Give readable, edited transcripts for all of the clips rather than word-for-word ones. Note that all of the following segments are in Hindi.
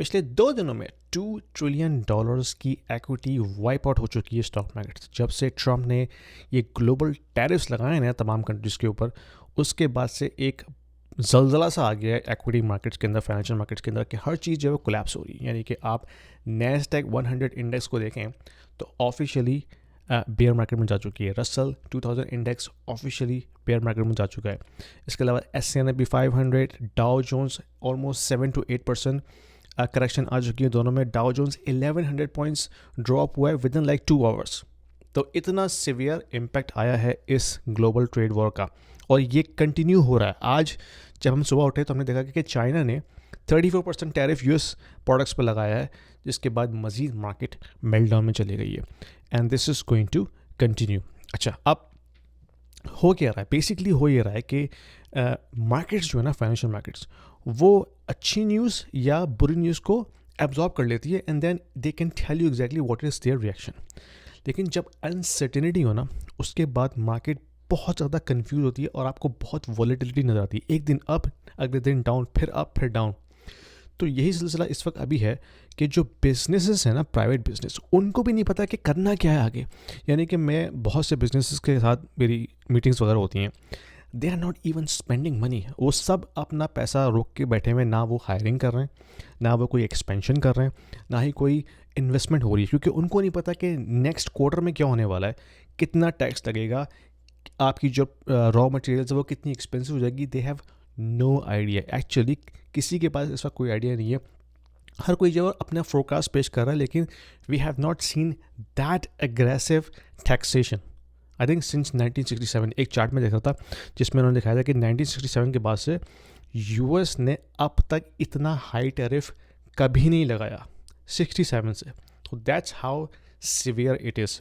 पिछले 2 दिनों में $2 ट्रिलियन की इक्विटी वाइप आउट हो चुकी है स्टॉक मार्केट। जब से ट्रम्प ने ये ग्लोबल टैरिफ्स लगाए हैं तमाम कंट्रीज़ के ऊपर, उसके बाद से एक जलजला सा आ गया है इक्विटी मार्केट्स के अंदर, फाइनेंशियल मार्केट्स के अंदर, कि हर चीज़ जो है वो कोलैप्स हो रही है। यानी कि आप नैस्डैक 100 इंडेक्स को देखें तो ऑफिशियली बेयर मार्केट में जा चुकी है। Russell 2000 index officially bear market में जा चुका है। इसके अलावा S&P 500, Dow Jones almost 7 to 8% correction आ चुकी है दोनों में। डाउ जोन्स 1100 पॉइंट्स ड्रॉप हुआ है विद इन लाइक 2 आवर्स। तो इतना सिवियर इम्पैक्ट आया है इस ग्लोबल ट्रेड वॉर का, और ये कंटिन्यू हो रहा है। आज जब हम सुबह उठे तो हमने देखा कि चाइना ने 34% टैरिफ यूएस प्रोडक्ट्स पर लगाया है, जिसके बाद मजीद मार्केट मेल्टडाउन में चली गई है, and this is going to continue. अच्छा, अब हो क्या रहा है? बेसिकली हो ये रहा है कि मार्केट्स जो है ना, फाइनेंशियल मार्केट्स, वो अच्छी न्यूज़ या बुरी न्यूज़ को एब्जॉर्ब कर लेती है, and then they can tell you exactly what is their reaction. लेकिन जब अनसर्टेनिटी हो ना, उसके बाद मार्केट बहुत ज़्यादा कंफ्यूज होती है और आपको बहुत वॉलेटिलिटी नज़र आती है। एक दिन अप, अगले दिन डाउन, फिर अप, फिर डाउन। तो यही सिलसिला इस वक्त अभी है कि जो बिजनेसेस हैं ना, प्राइवेट बिजनेस, उनको भी नहीं पता कि करना क्या है आगे। यानी कि मैं बहुत से बिजनेसेस के साथ मेरी मीटिंग्स वगैरह होती हैं, they are not even spending money. वो सब अपना पैसा रोक के बैठे हुए, ना वो हायरिंग कर रहे हैं, ना वो कोई एक्सपेंशन कर रहे हैं, ना ही कोई इन्वेस्टमेंट हो रही है, क्योंकि उनको नहीं पता कि नेक्स्ट क्वार्टर में क्या होने वाला है, कितना टैक्स लगेगा, आपकी जो रॉ मटेरियल्स है वो कितनी एक्सपेंसिव हो जाएगी। They have no idea. Actually किसी के पास इसका कोई आइडिया नहीं है। हर कोई जो अपना फोरकास्ट पेश कर रहा है, लेकिन we have not seen that aggressive taxation I think since 1967। एक चार्ट में देखा था जिसमें उन्होंने दिखाया था कि 1967 के बाद से यूएस ने अब तक इतना हाई टैरिफ कभी नहीं लगाया, 67 से। तो that's how severe it is.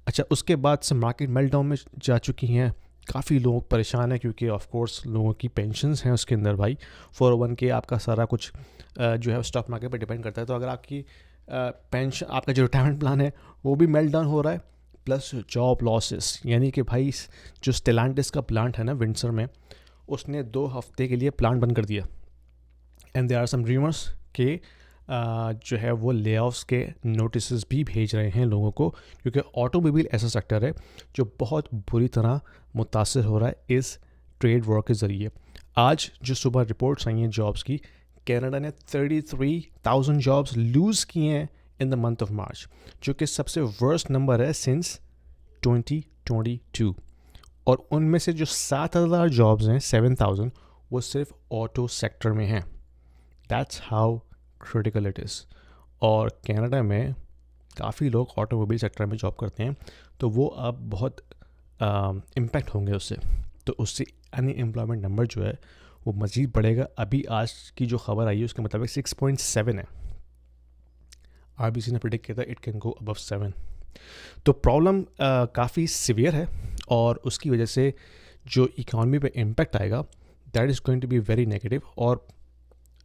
अच्छा, उसके बाद से मार्केट मेल्टडाउन में जा चुकी हैं। काफ़ी लोग परेशान हैं क्योंकि ऑफ कोर्स लोगों की पेंशन्स हैं उसके अंदर भाई, 401k, आपका सारा कुछ जो है स्टॉक मार्केट पर डिपेंड करता है। तो अगर आपकी पेंशन, आपका जो रिटायरमेंट प्लान है वो भी मेल्टडाउन हो रहा है, प्लस जॉब लॉसेस। यानी कि भाई जो स्टेलांटिस का प्लांट है ना विंडसर में, उसने 2 हफ्ते के लिए प्लांट बंद कर दिया, and there are some rumours के जो है वो लेऑफ्स के नोटिस भी भेज रहे हैं लोगों को, क्योंकि ऑटोमोबाइल ऐसा सेक्टर है जो बहुत बुरी तरह मुतासर हो रहा है इस ट्रेड वॉर के ज़रिए। आज जो सुबह रिपोर्ट्स आई हैं जॉब्स की, कनाडा ने 33,000 जॉब्स लूज़ किए हैं in the month of March, जो कि सबसे वर्स्ट नंबर है सिंस 2022। और उनमें से जो 7,000 जॉब्स हैं, 7,000, वो सिर्फ ऑटो सेक्टर में हैं। That's how critical it is. और कनाडा में काफ़ी लोग ऑटोमोबाइल सेक्टर में जॉब करते हैं, तो वो अब बहुत इम्पैक्ट होंगे उससे। तो उससे अनएम्प्लॉयमेंट नंबर जो है वो मज़ीद बढ़ेगा। अभी आज की जो खबर आई है उसके मुताबिक 6.7 है। RBC ने प्रेडिक्ट किया था इट कैन गो अबव 7। तो प्रॉब्लम काफ़ी सिवियर है, और उसकी वजह से जो इकॉनमी पे इम्पैक्ट आएगा that is going to be very negative. और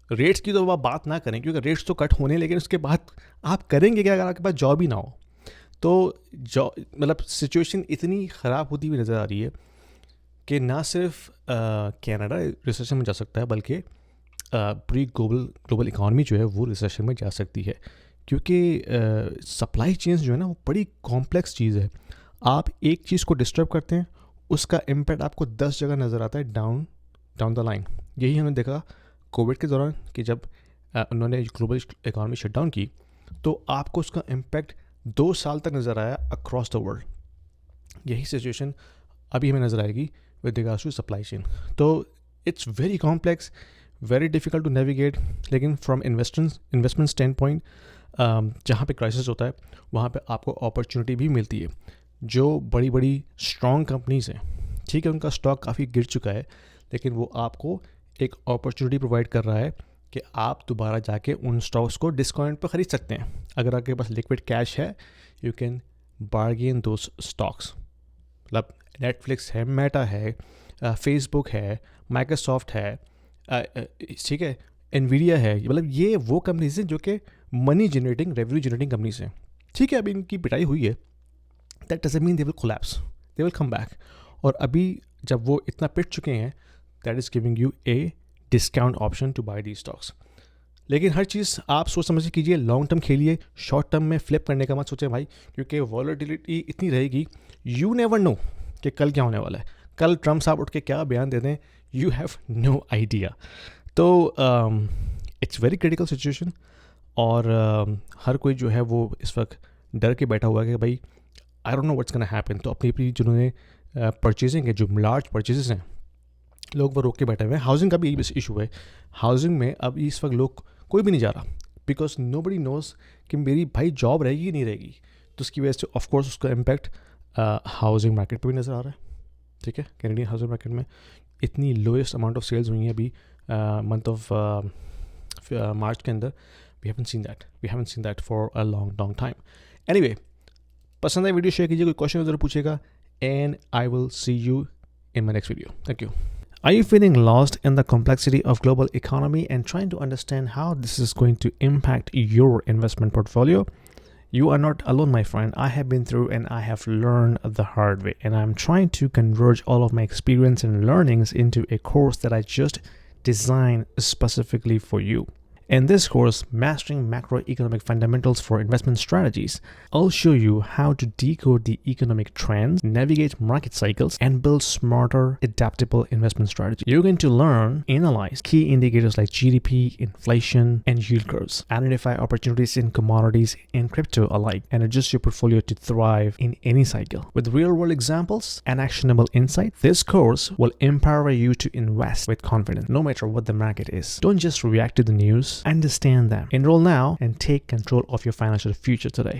रेट्स की तो आप बात ना करें, क्योंकि रेट्स तो कट होने, लेकिन उसके बाद आप करेंगे क्या अगर आपके पास जॉब ही ना हो? तो मतलब सिचुएशन इतनी ख़राब होती हुई नज़र आ रही है कि ना सिर्फ कनाडा रिसेशन में जा सकता है, बल्कि पूरी ग्लोबल इकॉनमी जो है वो रिसेशन में जा सकती है, क्योंकि सप्लाई चेन्स जो है ना वो बड़ी कॉम्प्लेक्स चीज़ है। आप एक चीज़ को डिस्टर्ब करते हैं, उसका इम्पैक्ट आपको 10 जगह नज़र आता है डाउन द लाइन। यही हमने देखा कोविड के दौरान कि जब उन्होंने ग्लोबल इकॉनमी शटडाउन की, तो आपको उसका इम्पैक्ट 2 साल तक नज़र आया अक्रॉस द वर्ल्ड। यही सिचुएशन अभी हमें नज़र आएगी with regards to supply chain. तो it's very complex, very difficult to navigate. लेकिन फ्रॉम इन्वेस्टमेंट स्टैंड पॉइंट, जहाँ पे क्राइसिस होता है वहाँ पे आपको अपॉर्चुनिटी भी मिलती है। जो बड़ी बड़ी स्ट्रॉन्ग कंपनीज हैं, ठीक है, उनका स्टॉक काफ़ी गिर चुका है, लेकिन वो आपको एक अपॉर्चुनिटी प्रोवाइड कर रहा है कि आप दोबारा जाके उन स्टॉक्स को डिस्काउंट पर ख़रीद सकते हैं। अगर आपके पास लिक्विड कैश है, you can bargain those stocks. मतलब नेटफ्लिक्स है, मेटा है, फेसबुक है, माइक्रोसॉफ्ट है, ठीक है, एनवीडिया है। मतलब ये वो कंपनीज हैं जो कि money generating, revenue generating companies हैं। ठीक है, अभी इनकी पिटाई हुई है, that doesn't mean they will collapse, they will come back. और अभी जब वो इतना पिट चुके हैं, that is giving you a discount option to buy the stocks. लेकिन हर चीज़ आप सोच समझ के कीजिए, लॉन्ग टर्म खेलिए, शॉर्ट टर्म में फ्लिप करने का मत सोचें भाई, क्योंकि वॉलेटिलिटी इतनी रहेगी, यू नेवर नो कि कल क्या होने वाला है, कल ट्रम्प साहब उठ के क्या बयान दे दें, यू हैव नो आइडिया। तो इट्स वेरी क्रिटिकल सिचुएशन, और हर कोई जो है वो इस वक्त डर के बैठा हुआ है कि भाई I don't know what's gonna happen. तो अपनी अपनी जिन्होंने परचेजिंग है, जो लार्ज परचेजेस हैं, लोग वो रोक के बैठे हुए हैं। हाउसिंग का भी इशू है, हाउसिंग में अब इस वक्त लोग कोई भी नहीं जा रहा, बिकॉज नोबडी नोज कि मेरी भाई जॉब रहेगी कि नहीं रहेगी। तो उसकी वजह से ऑफकोर्स उसका इम्पैक्ट हाउसिंग मार्केट पर भी नज़र आ रहा है। ठीक है, कैनेडियन हाउसिंग मार्केट में इतनी लोएस्ट अमाउंट ऑफ सेल्स हुई हैं अभी मंथ ऑफ मार्च के अंदर। We haven't seen that for a long time. Anyway, पसंद है वीडियो शेयर कीजिए, कोई क्वेश्चन ज़रूर पूछेगा, and I will see you in my next video. Thank you. Are you feeling lost in the complexity of global economy and trying to understand how this is going to impact your investment portfolio? You are not alone, my friend. I have been through and I have learned the hard way, and I'm trying to converge all of my experience and learnings into a course that I just designed specifically for you. In this course, Mastering Macroeconomic Fundamentals for Investment Strategies, I'll show you how to decode the economic trends, navigate market cycles, and build smarter, adaptable investment strategies. You're going to learn, analyze key indicators like GDP, inflation, and yield curves, identify opportunities in commodities and crypto alike, and adjust your portfolio to thrive in any cycle. With real-world examples and actionable insight, this course will empower you to invest with confidence, no matter what the market is. Don't just react to the news, understand them. Enroll now and take control of your financial future today.